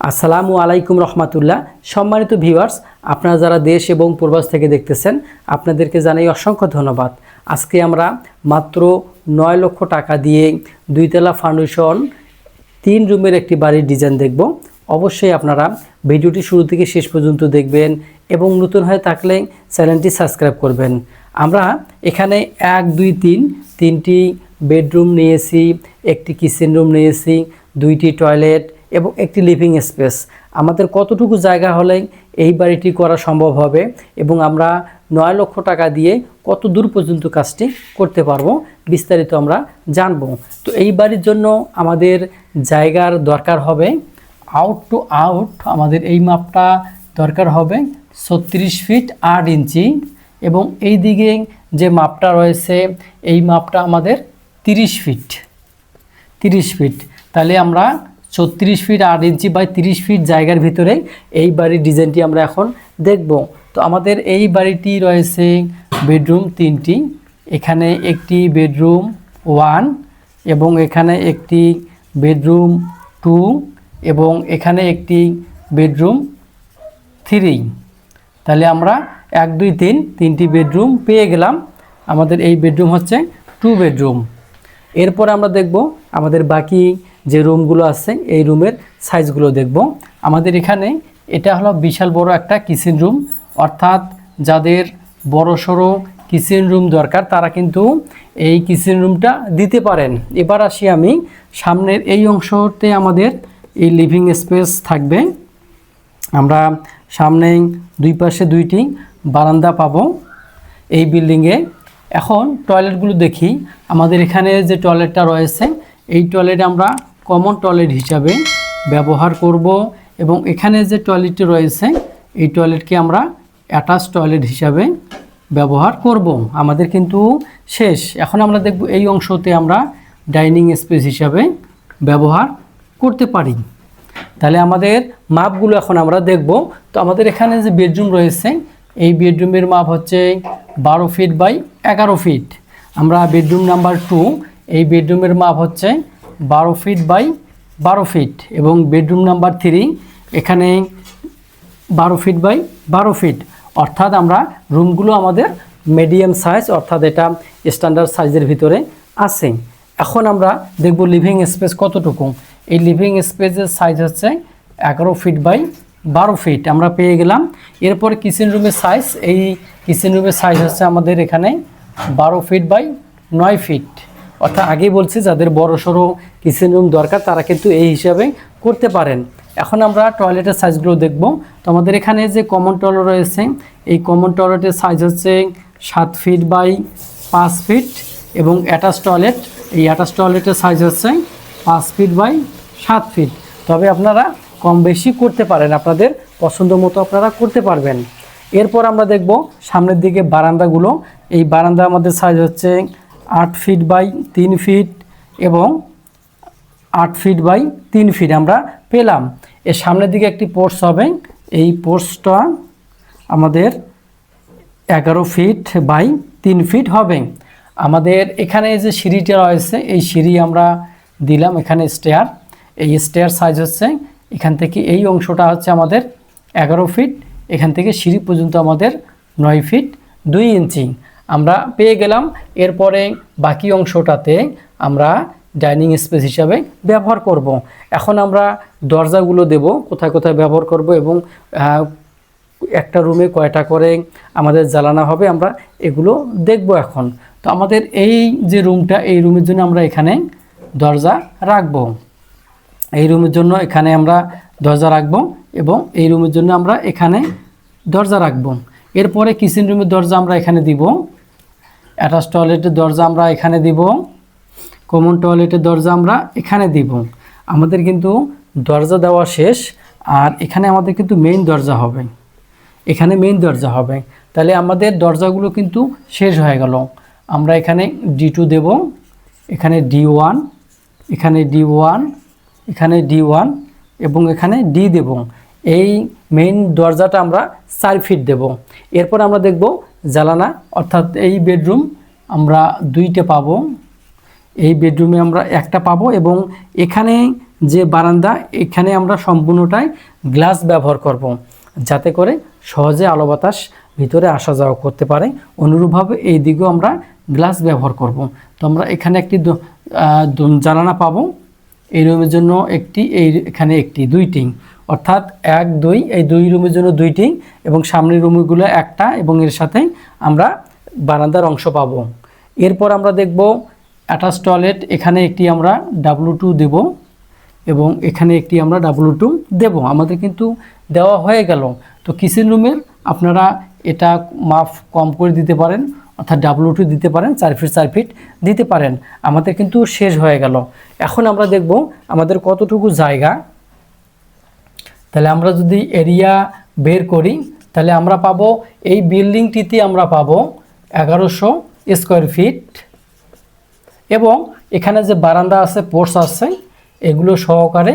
আসসালামু আলাইকুম রহমাতুল্লাহ। সম্মানিত ভিউয়ার্স, আপনারা যারা দেশ এবং প্রবাস থেকে দেখতেছেন আপনাদেরকে জানাই অসংখ্য ধন্যবাদ। আজকে আমরা মাত্র 9 লক্ষ টাকা দিয়ে 2 তলা ফাউন্ডেশন 3 রুমের একটি বাড়ির ডিজাইন দেখব। অবশ্যই আপনারা ভিডিওটি শুরু থেকে শেষ পর্যন্ত দেখবেন এবং নতুন হয়ে থাকলে চ্যানেলটি সাবস্ক্রাইব করবেন। আমরা এখানে 1 2 3 তিনটি বেডরুম নিয়েছি, একটি কিচেন রুম নিয়েছি, 2টি টয়লেট এবং একটি লিভিং স্পেস। আমাদের কতটুকু জায়গা হলে এই বাড়িটি করা সম্ভব হবে এবং আমরা 9 লক্ষ টাকা দিয়ে কত দূর পর্যন্ত কাজটি করতে পারবো বিস্তারিত আমরা জানব। তো এই বাড়ির জন্য আমাদের জায়গার দরকার হবে আউট টু আউট, আমাদের এই মাপটা দরকার হবে 36 ফিট 8 ইঞ্চি এবং এই দিকে যে মাপটা রয়েছে এই মাপটা আমাদের 30 ফিট। তাহলে আমরা 36 ফিট 8 ইঞ্চি বাই 30 ফিট জায়গার ভিতরে এই বাড়ির ডিজাইনটি আমরা এখন দেখব। তো আমাদের এই বাড়িটি রয়েছে বেডরুম 3টি, এখানে একটি বেডরুম 1 এবং এখানে একটি বেডরুম 2 এবং এখানে একটি বেডরুম 3। তাহলে আমরা 1 2 3 তিনটি বেডরুম পেয়ে গেলাম। আমাদের এই বেডরুম হচ্ছে 2 বেডরুম। এরপর আমরা দেখব আমাদের বাকি যে রুমগুলো আছে এই রুমের সাইজগুলো দেখব। আমাদের এখানে এটা হলো বিশাল বড় একটা কিচেন রুম, অর্থাৎ যাদের বড় সড়ো কিচেন রুম দরকার তারা কিন্তু এই কিচেন রুমটা দিতে পারেন। এবার আসি আমি সামনের এই অংশতে আমাদের এই লিভিং স্পেস থাকবে। আমরা সামনে দুই পাশে 2টি বারান্দা পাবো এই বিল্ডিংয়ে। এখন টয়লেটগুলো দেখি। আমাদের এখানে যে টয়লেটটা রয়েছে এই টয়লেট আমরা কমন টয়লেট হিসাবে ব্যবহার করব এবং এখানে যে টয়লেটটি রয়েছে এই টয়লেটকে আমরা অ্যাটাচ টয়লেট হিসাবে ব্যবহার করব। আমাদের কিন্তু শেষ। এখন আমরা দেখব এই অংশতে আমরা ডাইনিং স্পেস হিসাবে ব্যবহার করতে পারি। তাহলে আমাদের মাপগুলো এখন আমরা দেখব। তো আমাদের এখানে যে বেডরুম রয়েছে এই বেডরুমের মাপ হচ্ছে 12 ফিট বাই 11 ফিট। আমরা বেডরুম নাম্বার 2 এই বেডরুমের মাপ হচ্ছে 12 ফিট বাই 12 ফিট এবং বেডরুম নাম্বার 3 এখানে 12 ফিট বাই 12 ফিট। অর্থাৎ আমরা রুমগুলো আমাদের মিডিয়াম সাইজ, অর্থাৎ এটা স্ট্যান্ডার্ড সাইজের ভিতরে আছে। এখন আমরা দেখব লিভিং স্পেস কতটুকু। এই লিভিং স্পেসের সাইজ হচ্ছে 11 ফিট বাই 12 ফিট আমরা পেয়ে গেলাম। এরপর কিচেন রুমের সাইজ, এই কিচেন রুমের সাইজ হচ্ছে আমাদের এখানে 12 ফিট বাই 9 ফিট। অর্থাৎ আগেই বলছি যাদের বড় সড়ো কিচেন রুম দরকার তারা কিন্তু এই হিসাবে করতে পারেন। এখন আমরা টয়লেটের সাইজগুলো দেখব। তো আমাদের এখানে যে কমন টয়লেট রয়েছে এই কমন টয়লেটের সাইজ হচ্ছে 7 ফিট বাই 5 ফিট এবং অ্যাটাচ টয়লেট, এই অ্যাটাচ টয়লেটের সাইজ হচ্ছে 5 ফিট বাই 7 ফিট। তবে আপনারা কম বেশি করতে পারেন, আপনাদের পছন্দ মতো আপনারা করতে পারবেন। এরপর আমরা দেখব সামনের দিকে বারান্দাগুলো। এই বারান্দা আমাদের সাইজ হচ্ছে 8 ফিট বাই 3 ফিট এবং 8 ফিট বাই 3 ফিট আমরা পেলাম। এর সামনের দিকে একটি পোর্চ হবে, এই পোর্চটা আমাদের 11 ফিট বাই 3 ফিট হবে। আমাদের এখানে যে সিঁড়িটা রয়েছে এই সিঁড়ি আমরা দিলাম, এখানে স্টেয়ার, এই স্টেয়ার সাইজ হচ্ছে এখান থেকে এই অংশটা হচ্ছে আমাদের 11 ফিট, এখান থেকে সিঁড়ি পর্যন্ত আমাদের 9 ফিট 2 ইঞ্চি আমরা পেয়ে গেলাম। এরপরে বাকি অংশটাতে আমরা ডাইনিং স্পেস হিসাবে ব্যবহার করব। এখন আমরা দরজাগুলো দেব, কোথায় কোথায় ব্যবহার করব এবং একটা রুমে কয়টা করে আমাদের জ্বালানো হবে আমরা এগুলো দেখব এখন। তো আমাদের এই যে রুমটা এই রুমের জন্য আমরা এখানে দরজা রাখব, এই রুমের জন্য এখানে আমরা দরজা রাখব এবং এই রুমের জন্য আমরা এখানে দরজা রাখব। এরপরে কিচেন রুমের দরজা আমরা এখানে দিব, অ্যাটাচ টয়লেটের দরজা আমরা এখানে দিব, কমন টয়লেটের দরজা আমরা এখানে দিব। আমাদের কিন্তু দরজা দেওয়া শেষ আর এখানে আমাদের কিন্তু মেইন দরজা হবে, এখানে মেইন দরজা হবে। তাহলে আমাদের দরজাগুলো কিন্তু শেষ হয়ে গেল। আমরা এখানে D2 দেব, এখানে D1, এখানে D1, এখানে D1 এবং এখানে D দেব। এই মেইন দরজাটা আমরা 4 ফিট দেব। এরপর আমরা দেখব জানালা, অর্থাৎ এই বেডরুম আমরা 2টা পাবো, এই বেডরুমে আমরা একটা পাবো এবং এখানে যে বারান্দা, এখানে আমরা সম্পূর্ণটাই গ্লাস ব্যবহার করব, যাতে করে সহজে আলো বাতাস ভিতরে আসা যাওয়া করতে পারে। অনুরূপভাবে এই দিকেও আমরা গ্লাস ব্যবহার করব। তো আমরা এখানে একটি জানালা পাবো, এই রুমের জন্য একটি, এখানে একটি, দুইটি, অর্থাৎ 1 2, এই 2 রুমের জন্য 2টি, এবং সামনের রুমগুলো একটা, এবং এর সাথে আমরা বারান্দার অংশ পাবো। এরপর আমরা দেখব অ্যাটাচ টয়লেট, এখানে একটি আমরা W2 দেব, এবং এখানে একটি আমরা W2 দেব। আমাদের কিন্তু দেওয়া হয়ে গেল। তো কিচেন রুমের আপনারা এটা মাপ কম করে দিতে পারেন, অর্থাৎ W2 দিতে পারেন, 4 ফিট 4 ফিট দিতে পারেন। আমাদের কিন্তু শেষ হয়ে গেল। এখন আমরা দেখব আমাদের কতটুকু জায়গা। তাহলে আমরা যদি এরিয়া বের করি, তাহলে আমরা পাবো এই বিল্ডিংটিতে আমরা পাবো 1100 স্কোয়ার ফিট, এবং এখানে যে বারান্দা আছে, পোর্চ আছে, এগুলো সহকারে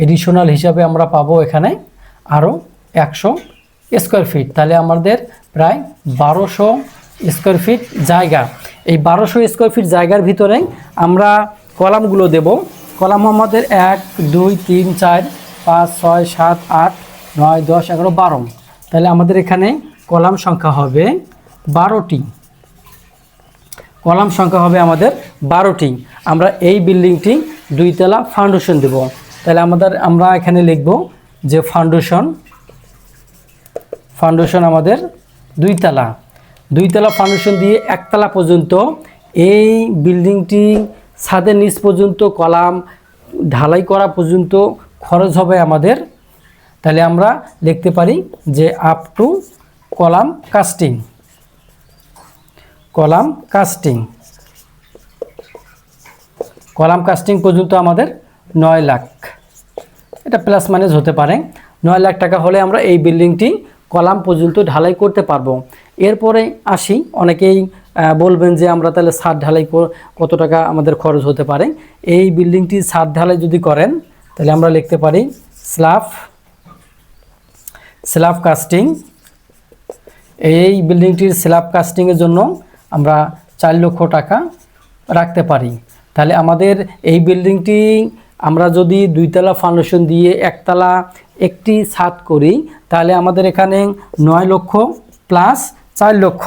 এডিশনাল হিসাবে আমরা পাবো এখানে আরও 100 স্কোয়ার ফিট। তাহলে আমাদের প্রায় 1200 স্কোয়ার ফিট জায়গা। এই 1200 স্কোয়ার ফিট জায়গার ভিতরে আমরা কলামগুলো দেব। কলাম আমাদের 1 2 3 4 5 6 7 8 9 10 11 12। তাহলে আমাদের এখানে কলাম সংখ্যা হবে 12টি। কলাম সংখ্যা হবে আমাদের 12টি। আমরা এই বিল্ডিংটি 2 তলা ফাউন্ডেশন দেব। তাহলে আমরা এখানে লিখব যে ফাউন্ডেশন আমাদের 2 তলা। 2 তলা ফাউন্ডেশন দিয়ে 1 তলা পর্যন্ত এই বিল্ডিংটি ছাদের নিচ পর্যন্ত কলাম ঢালাই করা পর্যন্ত খরচ হবে আমাদের। তাহলে আমরা লিখতে পারি যে up to column casting. Column casting পর্যন্ত আমাদের 9 লাখ, এটা প্লাস মাইনাস হতে পারে। 9 লাখ টাকা হলে আমরা এই বিল্ডিংটি কলাম পর্যন্ত ঢালাই করতে পারবো। এরপরে আসি, অনেকেই বলবেন যে আমরা তাহলে ছাদ ঢালাই কত টাকা আমাদের খরচ হতে পারে। এই বিল্ডিংটি ছাদ ঢালাই যদি করেন, তাহলে আমরা লিখতে পারি স্ল্যাব কাস্টিং। এই বিল্ডিংটির স্ল্যাব কাস্টিংয়ের জন্য আমরা 4 লক্ষ টাকা রাখতে পারি। তাহলে আমাদের এই বিল্ডিংটি আমরা যদি 2 তলা ফাউন্ডেশন দিয়ে 1 তলা একটি ছাদ করি, তাহলে আমাদের এখানে 9 লক্ষ প্লাস 4 লক্ষ